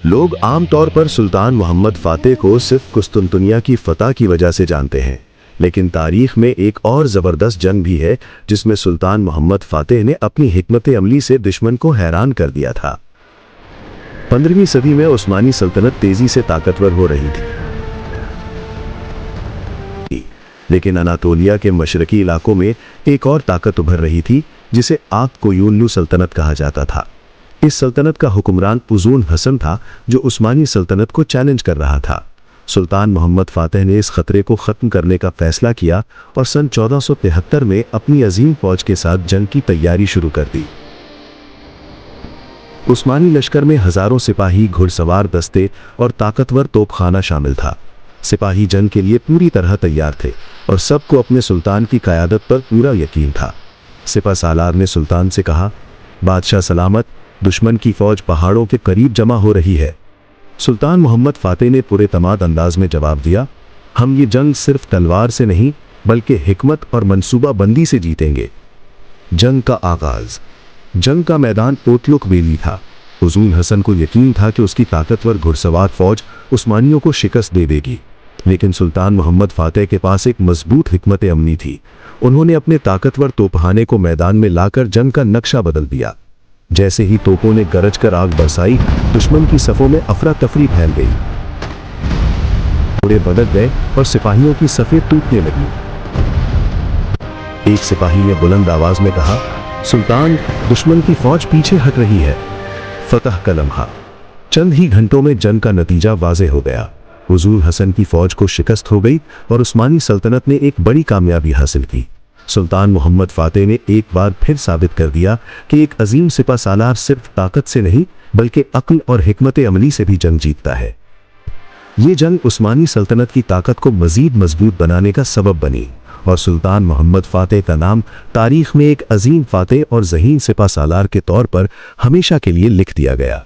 लोग आम तौर पर सुल्तान मोहम्मद फातेह को सिर्फ कुस्तुनतुनिया की फतह की वजह से जानते हैं, लेकिन तारीख में एक और ज़बरदस्त जंग भी है जिसमें सुल्तान मोहम्मद फातेह ने अपनी हिकमत अमली से दुश्मन को हैरान कर दिया था। 15वीं सदी में उस्मानी सल्तनत तेजी से ताकतवर हो रही थी, लेकिन अनातोलिया के मशरकी इलाकों में एक और ताकत उभर रही थी जिसे आक कोयूल्लू सल्तनत कहा जाता था। इस सल्तनत का हुक्मरान उज़ून हसन था जो उस्मानी सल्तनत को चैलेंज कर रहा था। सुल्तान मोहम्मद फातेह ने इस खतरे को ख़त्म करने का फैसला किया और सन 1473 में अपनी अजीम फौज के साथ जंग की तैयारी शुरू कर दी। उस्मानी लश्कर में हज़ारों सिपाही, घुड़सवार दस्ते और ताकतवर तोपखाना शामिल था। सिपाही जंग के लिए पूरी तरह तैयार थे और सबको अपने सुल्तान की क़यादत पर पूरा यकीन था। सिपह सालार ने सुल्तान से कहा, बादशाह सलामत, दुश्मन की फौज पहाड़ों के करीब जमा हो रही है। सुल्तान मोहम्मद फातेह ने पूरे तमाद अंदाज में जवाब दिया, हम ये जंग सिर्फ तलवार से नहीं बल्कि हिकमत और मंसूबा बंदी से जीतेंगे। जंग का आगाज। जंग का मैदान ओतलुक बेली था। उज़ून हसन को यकीन था कि उसकी ताकतवर घुड़सवार फौज उस्मानियों को शिकस्त दे देगी, लेकिन सुल्तान मोहम्मद फातेह के पास एक मजबूत हिकमत अमली थी। उन्होंने अपने ताकतवर तोपखाने को मैदान में लाकर जंग का नक्शा बदल दिया। जैसे ही तोपों ने गरज कर आग बरसाई, दुश्मन की सफ़ों में अफरा तफरी फैल गई। घोड़े बदल गए और सिपाहियों की सफ़ें टूटने लगी। एक सिपाही ने बुलंद आवाज में कहा, सुल्तान, दुश्मन की फौज पीछे हट रही है। फतह का लम्हा। चंद ही घंटों में जंग का नतीजा वाज़ेह हो गया। उज़ून हसन की फौज को शिकस्त हो गई और उस्मानी सल्तनत ने एक बड़ी कामयाबी हासिल की। सुल्तान मोहम्मद फातेह ने एक बार फिर साबित कर दिया कि एक अजीम सिपह सालार सिर्फ ताकत से नहीं बल्कि अक्ल और हिकमत अमली से भी जंग जीतता है। ये जंग उस्मानी सल्तनत की ताकत को मजीद मजबूत बनाने का सबब बनी और सुल्तान मोहम्मद फातेह का नाम तारीख में एक अजीम फातेह और ज़हीन सिपह सालार के तौर पर हमेशा के लिए लिख दिया गया।